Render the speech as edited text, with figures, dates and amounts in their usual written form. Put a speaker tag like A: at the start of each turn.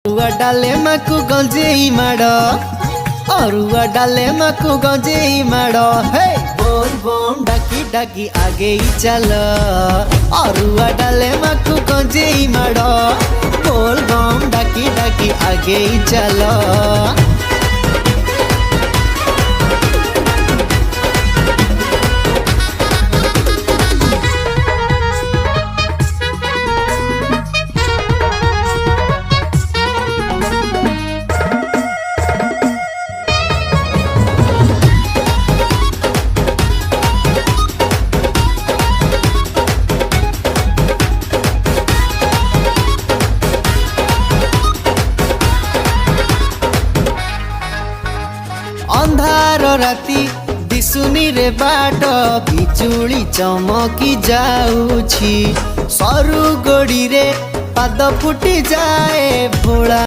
A: अरुआ डाले माकु गंजेई माड़ अरुआ डाले माकु गंजेई माड़ हे बोल बम डाकी डाकी आगे ही चल अरुआ डाले माकु गंजेई माड़ बोल बम डाकी डाकी आगे ही चल। अंधार राती दिसुनी रे बाट बिजुली चमकी जाऊछि सरू गोड़ी रे पाद फुटी जाए भोला।